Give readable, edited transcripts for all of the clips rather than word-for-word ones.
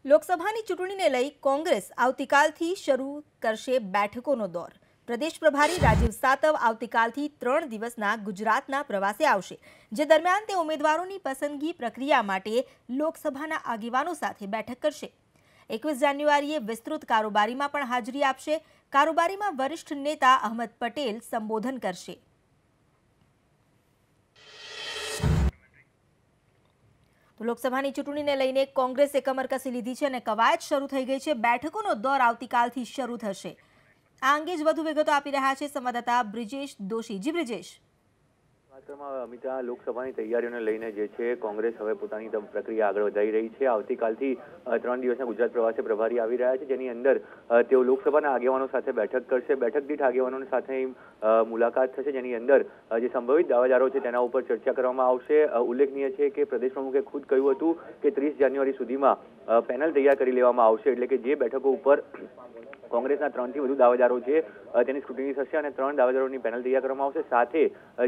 લોકસભાની ચૂંટણીને લઈ કોંગ્રેસ આવતીકાલથી શરૂ કરશે બેઠકોનો દોર। પ્રદેશ પ્રભારી રાજીવ સાતવ આવતીકાલથી 3 દિવસના ગુજરાતના પ્રવાસે આવશે, જે દરમિયાન તે ઉમેદવારોની પસંદગી પ્રક્રિયા માટે લોકસભાના આગેવાનો સાથે બેઠક કરશે। 21 જાન્યુઆરીએ વિસ્તૃત કારોબારીમાં પણ હાજરી આપશે। કારોબારીમાં વરિષ્ઠ નેતા અહમદ પટેલ સંબોધન કરશે। તો લોકસભાની ચૂંટણીને લઈને કોંગ્રેસે કમર કસી લીધી છે અને કવાયત શરૂ થઈ ગઈ છે। બેઠકોનો દોર આવતીકાલથી શરૂ થશે। આ અંગે જ વધુ વિગતો આપી રહ્યા છે સંવાદદાતા બ્રિજેશ દોશી। જી બ્રિજેશ। અમિતા, લોકસભાની તૈયારીઓને લઈને જે છે કોંગ્રેસ હવે પોતાની પ્રક્રિયા આગળ વધારી રહી છે। આવતીકાલથી 3 દિવસના ગુજરાત પ્રવાસે પ્રભારી આવી રહ્યા છે, જેની અંદર તેઓ લોકસભાના આગેવાનો સાથે બેઠક કરશે। બેઠક દીઠ આગેવાનો સાથે મુલાકાત થશે, જેની અંદર જે સંભવિત દાવેદારો છે તેના ઉપર ચર્ચા કરવામાં આવશે। ઉલ્લેખનીય છે કે પ્રદેશ પ્રમુખે ખુદ કહ્યું હતું કે 30 જાન્યુઆરી સુધીમાં પેનલ તૈયાર કરી લેવામાં આવશે, એટલે કે જે બેઠકો ઉપર કોંગ્રેસના 3 થી વધુ દાવેદારો છે તેની સ્ક્રુટિની થશે અને 3 દાવેદારોની પેનલ તૈયાર કરવામાં આવશે। સાથે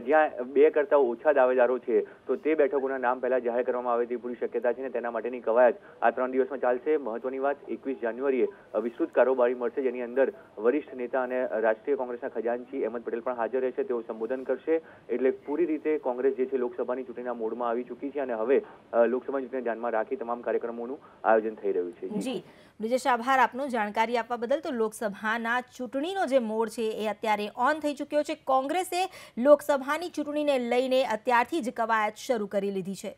જ્યાં 2 કરતા ઓછા દાવેદારો છે તો તે બેઠકોના નામ પહેલા જાહેર કરવામાં આવે તેવી પૂરી શક્યતા છે અને તેના માટેની કવાયત આ 3 દિવસમાં ચાલશે। મહત્વની વાત, 21 જાન્યુઆરીએ વિસ્તૃત કારોબારી મળશે, જેની અંદર વરિષ્ઠ નેતા અને રાષ્ટ્રીય કોંગ્રેસના ખજાનચી અહેમદ પટેલ પણ હાજર રહેશે। તેઓ સંબોધન કરશે। એટલે પૂરી રીતે કોંગ્રેસ જે છે લોકસભાની ચૂંટણીના મોડમાં આવી ચૂકી છે અને હવે લોકસભાની ચૂંટણીને ધ્યાનમાં રાખી તમામ કાર્યક્રમોનું આયોજન થઈ રહ્યું છે। જી બ્રિજેશ, આભાર આપનો જાણકારી આપવા બદલ। તો લોકસભાના ચૂંટણીનો જે મોડ છે એ અત્યારે ઓન થઈ ચૂક્યો છે। કોંગ્રેસે લોકસભાની ચૂંટણીને લઈને અત્યારથી જ કવાયત શરૂ કરી લીધી છે।